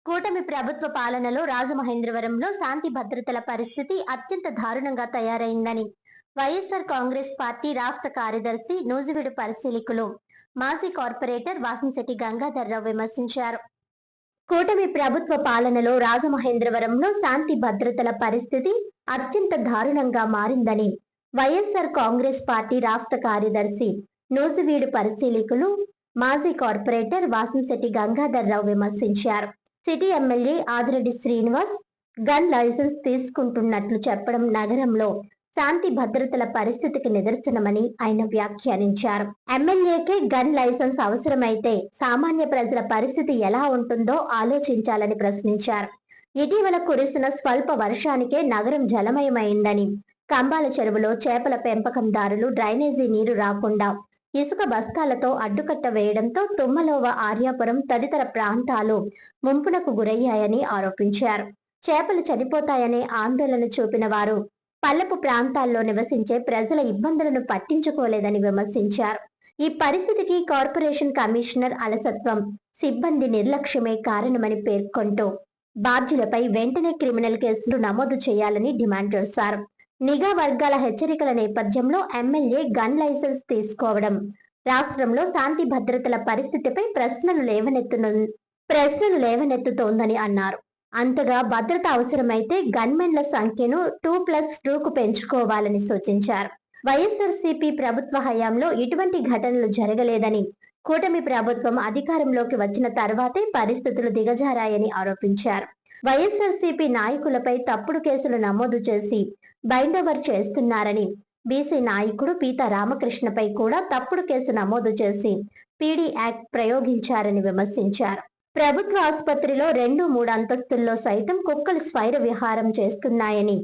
కూటమి ప్రభుత్వ పాలనలో రాజమహేంద్రవరంలో శాంతి భద్రతల పరిస్థితి అత్యంత దారుణంగా తయారైందని వైఎస్ఆర్ కాంగ్రెస్ పార్టీ రాష్ట్ర కార్యదర్శి నూజివీడు పరిశీలకులు మాజీ కార్పొరేటర్ వాసంశెట్టి గంగాధర్రావు విమర్శించారు. కూటమి ప్రభుత్వ పాలనలో రాజమహేంద్రవరంలో శాంతి భద్రతల పరిస్థితి అత్యంత దారుణంగా మారిందని వైఎస్ఆర్ కాంగ్రెస్ పార్టీ రాష్ట్ర కార్యదర్శి నూజివీడు పరిశీలకులు మాజీ కార్పొరేటర్ వాసంశెట్టి గంగాధర్రావు విమర్శించారు. City MLA Adireddy Srinivas gun licence తీసుకుంటున్నట్లు చెప్పడం నగరంలో శాంతి భద్రతల పరిస్థితికి నిదర్శనమని ఆయన వ్యాఖ్యానించారు. ఎమ్మెల్యేకే గన్ లైసెన్స్ అవసరమైతే సామాన్య ప్రజల పరిస్థితి ఎలా ఉంటుందో ఆలోచించాలని ప్రశ్నించారు. ఇటీవల కురిసిన స్వల్ప వర్షానికే నగరం జలమయమైందని, కంబాల చెరువులో చేపల పెంపకందారులు డ్రైనేజీ నీరు రాకుండా ఇసుక బస్తాలతో అడ్డుకట్ట వేయడంతో తుమ్మలోవ, ఆర్యాపురం తదితర ప్రాంతాలు ముంపునకు గురయ్యాయని ఆరోపించారు. చేపలు చనిపోతాయనే ఆందోళన చూపిన వారు పల్లపు ప్రాంతాల్లో నివసించే ప్రజల ఇబ్బందులను పట్టించుకోలేదని విమర్శించారు. ఈ పరిస్థితికి కార్పొరేషన్ కమిషనర్ అలసత్వం, సిబ్బంది నిర్లక్ష్యమే కారణమని పేర్కొంటూ బాధ్యులపై వెంటనే క్రిమినల్ కేసులు నమోదు చేయాలని డిమాండ్ చేశారు. నిఘా వర్గాల హెచ్చరికల నేపథ్యంలో ఎమ్మెల్యే గన్ లైసెన్స్ తీసుకోవడం రాష్ట్రంలో శాంతి భద్రతల పరిస్థితిపై ప్రశ్నలు లేవనెత్తుతోందని అన్నారు. అంతగా భద్రత అవసరమైతే గన్మెన్ల సంఖ్యను 2+2కు పెంచుకోవాలని సూచించారు. వైఎస్ఆర్సీపీ ప్రభుత్వ హయాంలో ఇటువంటి ఘటనలు జరగలేదని, కూటమి ప్రభుత్వం అధికారంలోకి వచ్చిన తర్వాతే పరిస్థితులు దిగజారాయని ఆరోపించారు. వైఎస్ఆర్సీపీ నాయకులపై తప్పుడు కేసులు నమోదు చేసి బైండోవర్ చేస్తున్నారని, బీసీ నాయకుడు పీతా రామకృష్ణపై కూడా తప్పుడు కేసు నమోదు చేసి పీడీ యాక్ట్ ప్రయోగించారని విమర్శించారు. ప్రభుత్వ ఆసుపత్రిలో 2-3 అంతస్తుల్లో సైతం కుక్కలు స్వైర విహారం చేస్తున్నాయని,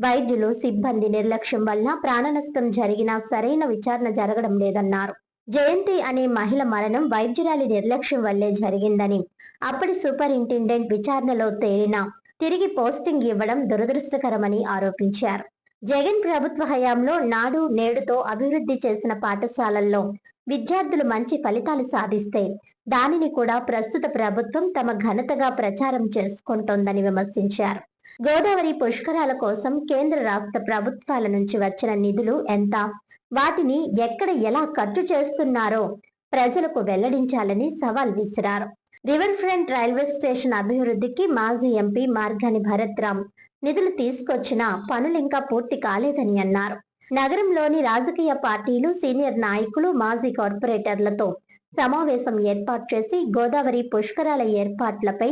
వైద్యులు సిబ్బంది నిర్లక్ష్యం వల్ల ప్రాణనష్టం జరిగినా సరైన విచారణ జరగడం లేదన్నారు. జయంతి అనే మహిళ మరణం వైద్యురాలి నిర్లక్ష్యం వల్లే జరిగిందని, అప్పటి సూపరింటెండెంట్ విచారణలో తేలినా తిరిగి పోస్టింగ్ ఇవ్వడం దురదృష్టకరమని ఆరోపించారు. జగన్ ప్రభుత్వ హయాంలో నాడు నేడుతో అభివృద్ధి చేసిన పాఠశాలల్లో విద్యార్థులు మంచి ఫలితాలు సాధిస్తే దానిని కూడా ప్రస్తుత ప్రభుత్వం తమ ఘనతగా ప్రచారం చేసుకుంటోందని విమర్శించారు. గోదావరి పుష్కరాల కోసం కేంద్ర రాష్ట్ర ప్రభుత్వాల నుంచి వచ్చిన నిధులు ఎంత, వాటిని ఎక్కడ ఎలా ఖర్చు చేస్తున్నారో ప్రజలకు వెల్లడించాలని సవాల్ విసిరారు. రివర్ ఫ్రంట్ రైల్వే స్టేషన్ అభివృద్ధికి మాజీ ఎంపీ మార్గాని భరత్రామ్ నిధులు తీసుకొచ్చినా పనులింకా పూర్తి కాలేదని అన్నారు. నగరంలోని రాజకీయ పార్టీలు, సీనియర్ నాయకులు, మాజీ కార్పొరేటర్లతో సమావేశం ఏర్పాటు చేసి గోదావరి పుష్కరాల ఏర్పాట్లపై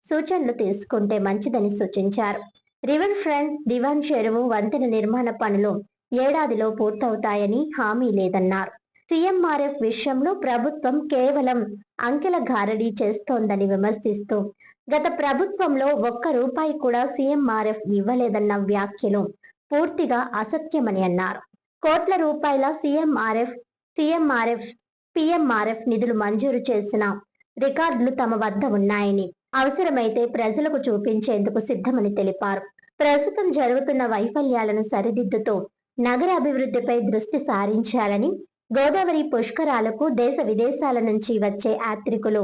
సూచనలు తీసుకుంటే మంచిదని సూచించారు. రివర్ ఫ్రంట్, దివాన్ చెరువు వంతెన నిర్మాణ పనులు ఏడాదిలో పూర్తవుతాయని హామీ లేదన్నారు. సీఎంఆర్ఎఫ్ విషయంలో ప్రభుత్వం కేవలం అంకెల గారడీ చేస్తోందని విమర్శిస్తూ గత ప్రభుత్వంలో ₹1 కూడా సీఎంఆర్ఎఫ్ ఇవ్వలేదన్న వ్యాఖ్యలు పూర్తిగా అసత్యమని అన్నారు. కోట్ల రూపాయల పీఎంఆర్ఎఫ్ నిధులు మంజూరు చేసిన రికార్డులు తమ వద్ద ఉన్నాయని, అవసరమైతే ప్రజలకు చూపించేందుకు సిద్ధమని తెలిపారు. ప్రస్తుతం జరుగుతున్న వైఫల్యాలను సరిదిద్దుతూ నగర అభివృద్ధిపై దృష్టి సారించాలని, గోదావరి పుష్కరాలకు దేశ విదేశాల నుంచి వచ్చే యాత్రికులు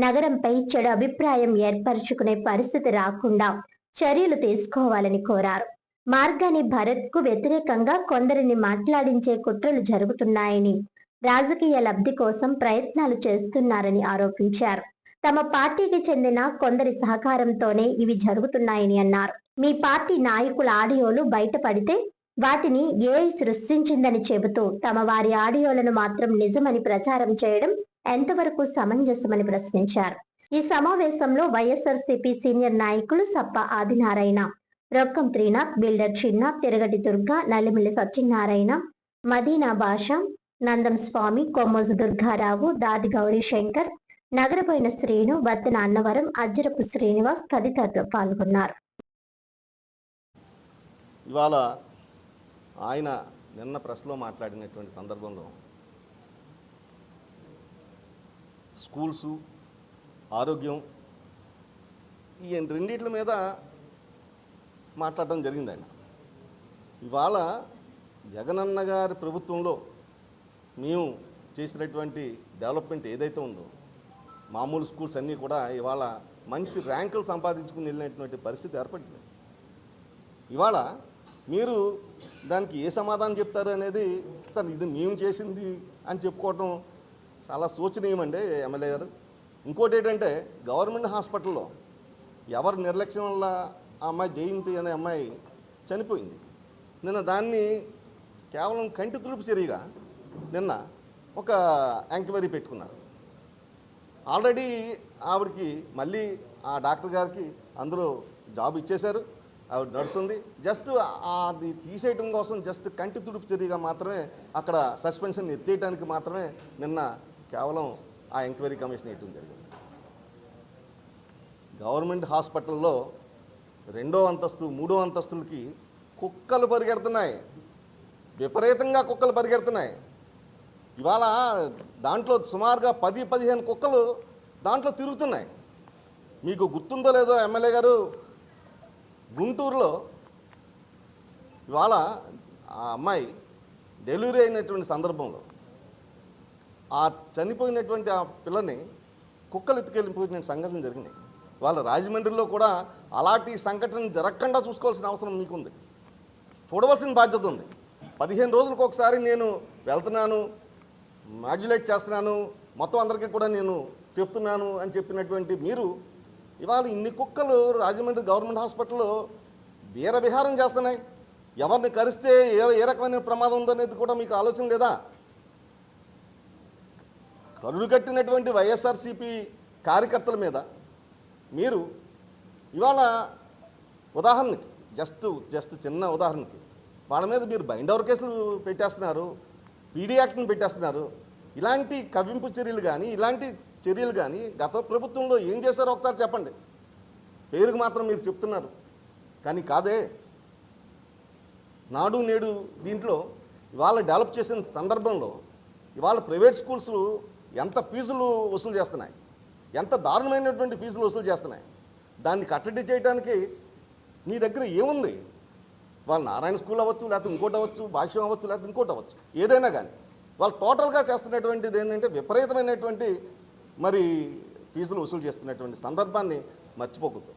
నగరంపై చెడు అభిప్రాయం ఏర్పరచుకునే పరిస్థితి రాకుండా చర్యలు తీసుకోవాలని కోరారు. మార్గాని భరత్ కు వ్యతిరేకంగా కొందరిని మాట్లాడించే కుట్రలు జరుగుతున్నాయని, రాజకీయ లబ్ధి కోసం ప్రయత్నాలు చేస్తున్నారని ఆరోపించారు. తమ పార్టీకి చెందిన కొందరి సహకారంతోనే ఇవి జరుగుతున్నాయని అన్నారు. మీ పార్టీ నాయకుల ఆడియోలు బయటపడితే వాటిని ఏఐ సృష్టించిందని చెబుతూ తమ వారి ఆడియోలను మాత్రం నిజమని ప్రచారం చేయడం ఎంతవరకు సమంజసమని ప్రశ్నించారు. ఈ సమావేశంలో వైఎస్ఆర్సీపీ సీనియర్ నాయకులు సప్ప ఆదినారాయణ, రొక్కం త్రీనాథ్, బిల్డర్ చిన్న, తిరగటి దుర్గా, నల్లిమిల్లి సత్యనారాయణ, మదీనా భాష, నందం స్వామి, కొమ్మోజు దుర్గారావు, దాది గౌరీశంకర్, నగరపోయిన శ్రీను, బత్తన అన్నవరం, అజ్జరపు శ్రీనివాస్ తదితరులు పాల్గొన్నారు. ఇవాళ ఆయన నిన్న ప్రెస్లో మాట్లాడినటువంటి సందర్భంలో స్కూల్సు, ఆరోగ్యం ఈ రెండింటి మీద మాట్లాడడం జరిగింది. ఆయన ఇవాళ జగనన్న గారి ప్రభుత్వంలో మేము చేసినటువంటి డెవలప్మెంట్ ఏదైతే ఉందో, మామూలు స్కూల్స్ అన్నీ కూడా ఇవాళ మంచి ర్యాంకులు సంపాదించుకుని వెళ్ళినటువంటి పరిస్థితి ఏర్పడింది. ఇవాళ మీరు దానికి ఏ సమాధానం చెప్తారు అనేది సార్ ఇది మేము చేసింది అని చెప్పుకోవటం చాలా శోచనీయమండి ఎమ్మెల్యే గారు. ఇంకోటి ఏంటంటే గవర్నమెంట్ హాస్పిటల్లో ఎవరి నిర్లక్ష్యం వల్ల ఆ అమ్మాయి జయంతి అనే అమ్మాయి చనిపోయింది. నిన్న దాన్ని కేవలం కంటి తుడుపు చర్యగా నిన్న ఒక ఎంక్వైరీ పెట్టుకున్నారు. ఆల్రెడీ ఆవిడకి మళ్ళీ ఆ డాక్టర్ గారికి అందులో జాబ్ ఇచ్చేశారు, ఆవిడ నడుస్తుంది. జస్ట్ అది తీసేయటం కోసం జస్ట్ కంటి తుడుపు చర్యగా మాత్రమే అక్కడ సస్పెన్షన్ ఎత్తేయడానికి మాత్రమే నిన్న కేవలం ఆ ఎంక్వైరీ కమిషన్ వేయటం జరిగింది. గవర్నమెంట్ హాస్పిటల్లో 2వ అంతస్తు 3వ అంతస్తులకి కుక్కలు పరిగెడుతున్నాయి, విపరీతంగా కుక్కలు పరిగెడుతున్నాయి. ఇవాళ దాంట్లో సుమారుగా 10-15 కుక్కలు దాంట్లో తిరుగుతున్నాయి. మీకు గుర్తుందో లేదో ఎమ్మెల్యే గారు, గుంటూరులో ఇవాళ ఆ అమ్మాయి డెలివరీ అయినటువంటి సందర్భంలో ఆ చనిపోయినటువంటి ఆ పిల్లని కుక్కలు ఎత్తుకెళ్ళిపోయిన సంఘటన జరిగినాయి. వాళ్ళ రాజమండ్రిలో కూడా అలాంటి సంఘటన జరగకుండా చూసుకోవాల్సిన అవసరం మీకుంది, చూడవలసిన బాధ్యత ఉంది. 15 రోజులకు ఒకసారి నేను వెళ్తున్నాను, మాడ్యులేట్ చేస్తున్నాను, మొత్తం అందరికీ కూడా నేను చెప్తున్నాను అని చెప్పినటువంటి మీరు ఇవాళ ఇన్ని కుక్కలు రాజమండ్రి గవర్నమెంట్ హాస్పిటల్లో వీరవిహారం చేస్తున్నాయి. ఎవరిని కరిస్తే ఏ రకమైన ప్రమాదం ఉందనేది కూడా మీకు ఆలోచన లేదా? కరుడు కట్టినటువంటి వైఎస్ఆర్సీపీ కార్యకర్తల మీద మీరు ఇవాళ ఉదాహరణకి జస్ట్ చిన్న ఉదాహరణకి వాళ్ళ మీద మీరు బైండ్ ఓవర్ కేసులు పెట్టేస్తున్నారు, పీడీ యాక్ట్ని పెట్టేస్తున్నారు. ఇలాంటి కవ్వింపు చర్యలు కానీ ఇలాంటి చర్యలు కానీ గత ప్రభుత్వంలో ఏం చేశారో ఒకసారి చెప్పండి. పేరుకు మాత్రం మీరు చెప్తున్నారు కానీ కాదే. నాడు నేడు దీంట్లో ఇవాళ డెవలప్ చేసిన సందర్భంలో ఇవాళ ప్రైవేట్ స్కూల్స్ ఎంత ఫీజులు వసూలు చేస్తున్నాయి, ఎంత దారుణమైనటువంటి ఫీజులు వసూలు చేస్తున్నాయి. దాన్ని కట్టడి చేయడానికి మీ దగ్గర ఏముంది? వాళ్ళు నారాయణ స్కూల్ అవ్వచ్చు, లేకపోతే ఇంకోటి అవ్వచ్చు, భాష్యం అవ్వచ్చు, లేకపోతే ఇంకోటి అవ్వచ్చు, ఏదైనా కానీ వాళ్ళు టోటల్గా చేస్తున్నటువంటిది ఏంటంటే విపరీతమైనటువంటి మరి ఫీజులు వసూలు చేస్తున్నటువంటి సందర్భాన్ని మర్చిపోకూడదు.